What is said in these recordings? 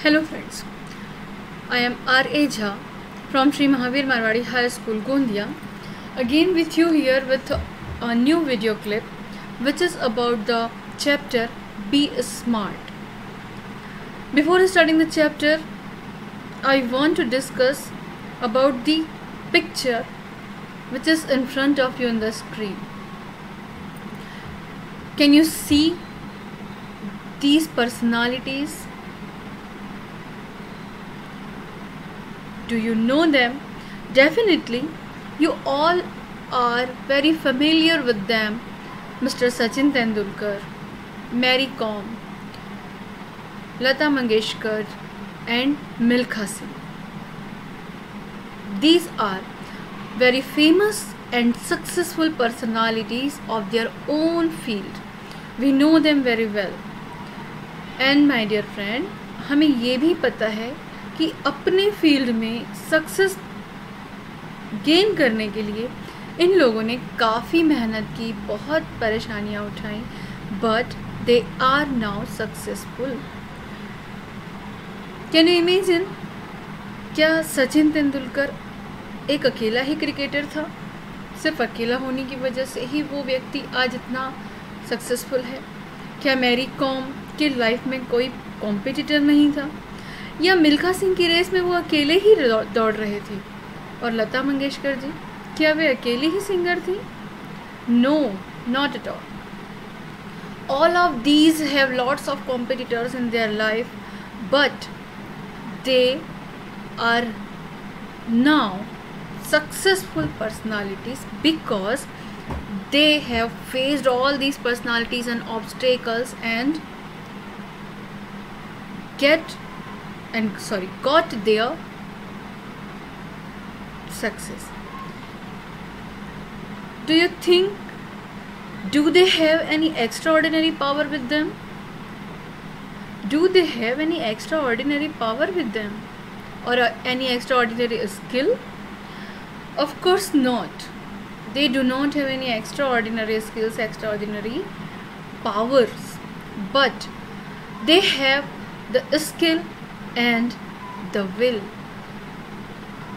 Hello friends, I am R.A. Jha from Sri Mahavir Marwadi High School, Gondia, again with you here with a new video clip which is about the chapter Be Smart. Before starting the chapter, I want to discuss about the picture which is in front of you on the screen. Can you see these personalities? Do you know them? Definitely, you all are very familiar with them. Mr. Sachin Tendulkar, Mary Kom, Lata Mangeshkar and Milkha Singh. These are very famous and successful personalities of their own field. We know them very well. And my dear friend, हमें ये भी पता है कि अपने field में success gain करने के लिए इन लोगों ने काफ़ी मेहनत की, बहुत परेशानियां उठाई, but they are now successful. Can you imagine, क्या सचिन तेंदुलकर एक अकेला ही क्रिकेटर था? सिर्फ अकेला होने की वजह से ही वो व्यक्ति आज इतना सक्सेसफुल है? क्या मैरी कॉम के लाइफ में कोई कॉम्पिटिटर नहीं था? या मिल्खा सिंह की रेस में वो अकेले ही दौड़ रहे थे? और लता मंगेशकर जी, क्या वे अकेली ही सिंगर थी? No, not at all. All of these have lots of competitors in their life, but they are now successful personalities because they have faced all these personalities and obstacles and got their success. Do you think, do they have any extraordinary power with them? Do they have any extraordinary power with them? Or any extraordinary skill? Of course not. They do not have any extraordinary skills, extraordinary powers, but they have the skill and the will.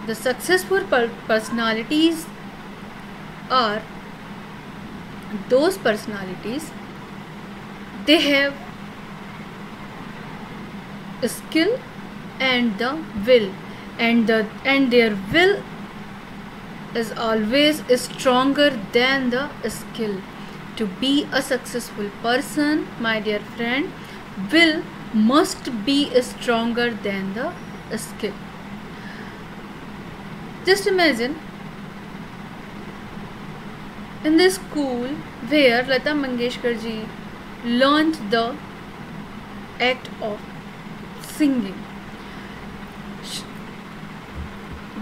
The successful personalities are those personalities, they have a skill and the will, and their will is always stronger than the skill. To be a successful person, my dear friend, will must be stronger than the skill. Just imagine, in the school where Lata Mangeshkar ji learned the act of singing,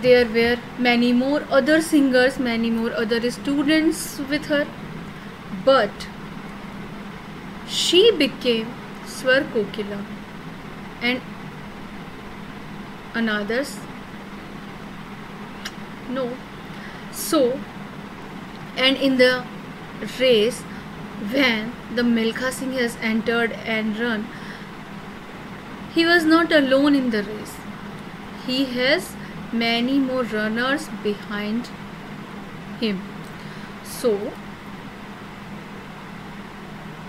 there were many more other singers, many more other students with her, but she became Swar Kokila and another's no. So, and in the race, when the Milkha Singh has entered and run, he was not alone in the race. He has many more runners behind him. So,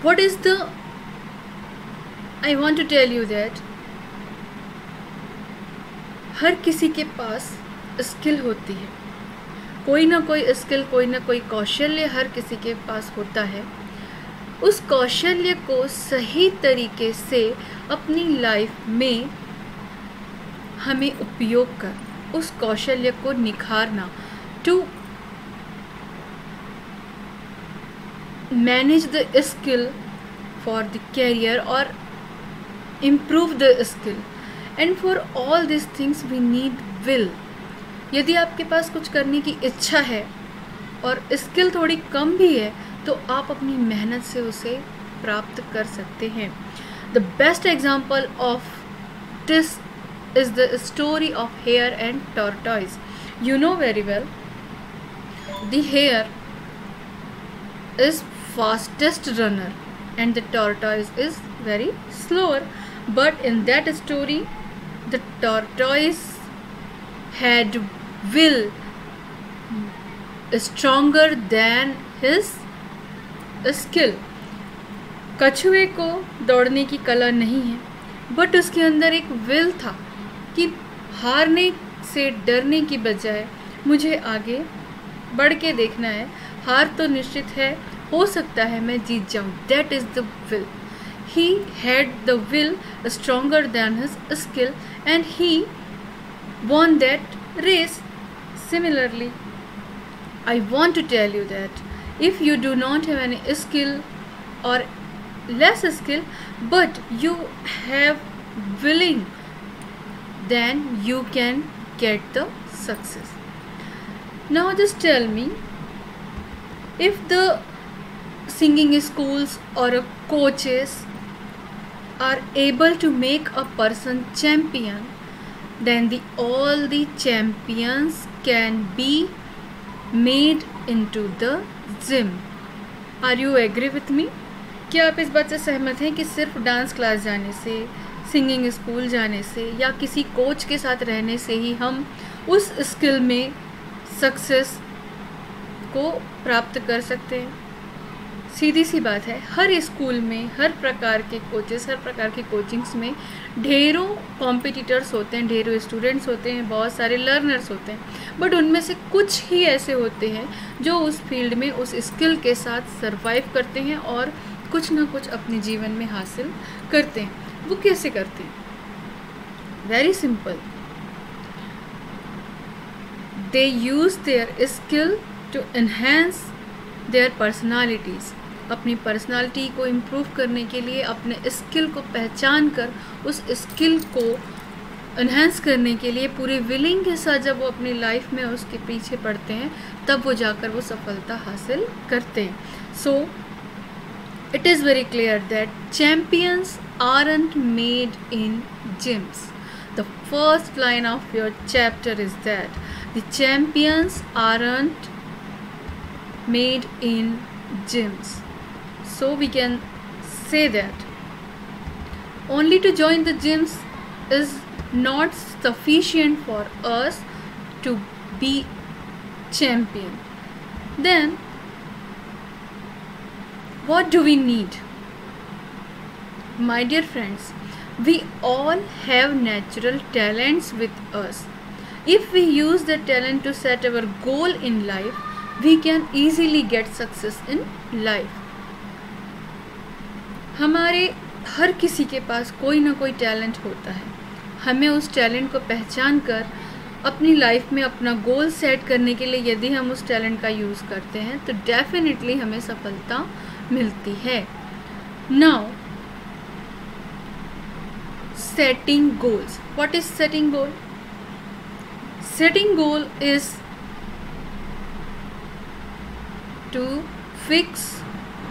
what is the, I want to tell you that हर किसी के पास skill होती है, कोई ना कोई skill, कोई ना कोई कौशल्य हर किसी के पास होता है. उस कौशल्य को सही तरीके से अपनी लाइफ में हमें उपयोग कर उस कौशल्य को निखारना, to manage the skill for the career और improve the skill, and for all these things we need will. यदि आपके पास कुछ करने की इच्छा है और स्किल थोड़ी कम भी है, तो आप अपनी मेहनत से उसे प्राप्त कर सकते हैं. The best example of this is the story of hare and tortoise. You know very well, the hare is fastest runner and the tortoise is very slower. But in that story, the tortoise had will stronger than his skill. कछुए को दौड़ने की कला नहीं है, but उसके अंदर एक विल था कि हारने से डरने की बजाय मुझे आगे बढ़ के देखना है. हार तो निश्चित है, हो सकता है मैं जीत जाऊं. That is the will. He had the will stronger than his skill and he won that race. Similarly, I want to tell you that if you do not have any skill or less skill but you have willing, then you can get the success. Now just tell me, if the singing schools or coaches are able to make a person champion, then all the champions can be made into the gym. Are you agree with me? क्या आप इस बात से सहमत हैं कि सिर्फ dance class जाने से, सिंगिंग स्कूल जाने से या किसी कोच के साथ रहने से ही हम उस स्किल में सक्सेस को प्राप्त कर सकते हैं? सीधी सी बात है. हर स्कूल में हर प्रकार के कोचेस, हर प्रकार के कोचिंग्स में ढेरों कॉम्पिटिटर्स होते हैं, ढेरों स्टूडेंट्स होते हैं, बहुत सारे लर्नर्स होते हैं, बट उनमें से कुछ ही ऐसे होते हैं जो उस फील्ड में उस स्किल के साथ सरवाइव करते हैं और कुछ ना कुछ अपने जीवन में हासिल करते हैं. वो कैसे करते हैं? Very simple. They use their skill to enhance their personalities. अपनी पर्सनालिटी को इम्प्रूव करने के लिए, अपने स्किल को पहचान कर उस स्किल को एनहेंस करने के लिए पूरी विलिंग के साथ जब वो अपनी लाइफ में उसके पीछे पड़ते हैं, तब वो जाकर वो सफलता हासिल करते हैं. So it is very clear that champions aren't made in gyms. The first line of your chapter is that the champions aren't made in gyms. So we can say that only to join the gyms is not sufficient for us to be champion. Then what do we need? My dear friends, we all have natural talents with us. If we use the talent to set our goal in life, we can easily get success in life. हमारे हर किसी के पास कोई ना कोई talent होता है. हमें उस टैलेंट को पहचान कर अपनी लाइफ में अपना गोल सेट करने के लिए यदि हम उस टैलेंट का यूज़ करते हैं तो डेफिनेटली हमें सफलता मिलती है. Now setting goals. What is setting goal? Setting goal is to fix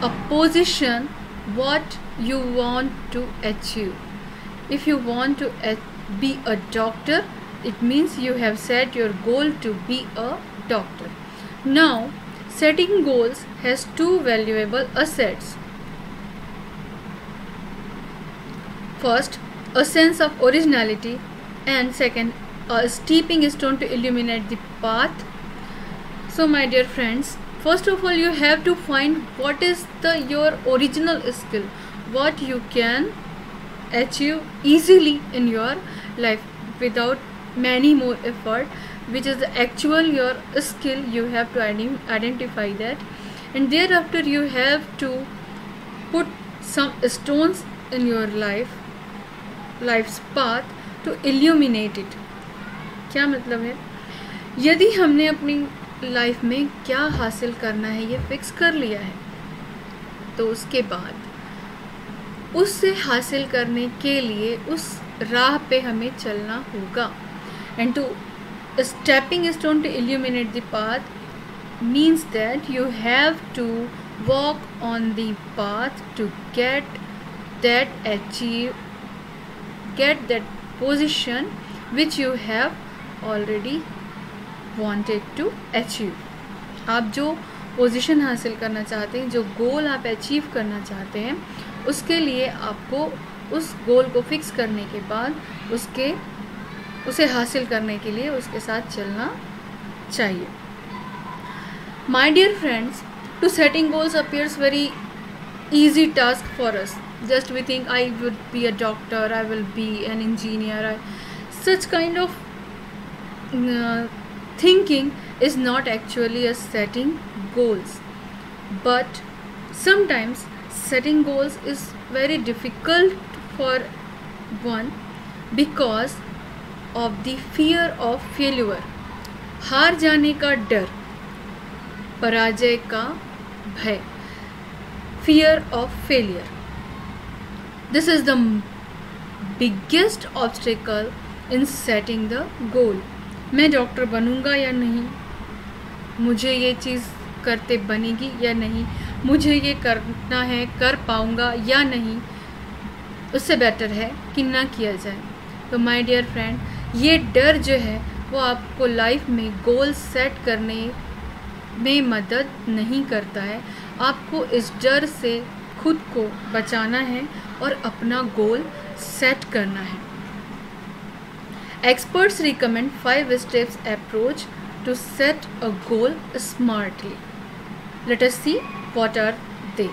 a position what you want to achieve. If you want to be a doctor, it means you have set your goal to be a doctor. Now, setting goals has two valuable assets. First, a sense of originality, and second, a stepping stone to illuminate the path. So my dear friends, first of all, you have to find what is your original skill, what you can achieve easily in your life without many more effort, which is the actual your skill. You have to identify that, and thereafter you have to put some stones in your life's path to illuminate it. क्या मतलब है? यदि हमने अपनी life में क्या हासिल करना है ये फिक्स कर लिया है, तो उसके बाद उससे हासिल करने के लिए उस राह पे हमें चलना होगा. And two stepping stone to illuminate the path means that you have to walk on the path to get that position which you have already wanted to achieve. आप जो पोजीशन हासिल करना चाहते हैं, जो गोल आप अचीव करना चाहते हैं, उसके लिए आपको उस गोल को फिक्स करने के बाद उसके उसे हासिल करने के लिए उसके साथ चलना चाहिए। My dear friends, to setting goals appears very easy task for us. Just we think I would be a doctor, I will be an engineer. Such kind of thinking is not actually a setting goals, but sometimes setting goals is very difficult for one because of the fear of failure. हार जाने का डर, पराजय का भय, fear of failure. This is the biggest obstacle in setting the goal. मैं doctor बनूंगा या नहीं, मुझे ये चीज़ करते बनेगी या नहीं, मुझे ये करना है, कर पाऊंगा या नहीं, उससे बेटर है कि ना किया जाए। तो माय डियर फ्रेंड, ये डर जो है वो आपको लाइफ में गोल सेट करने में मदद नहीं करता है। आपको इस डर से खुद को बचाना है और अपना गोल सेट करना है। Experts recommend 5 steps approach to set a goal smartly. Let us see what are they.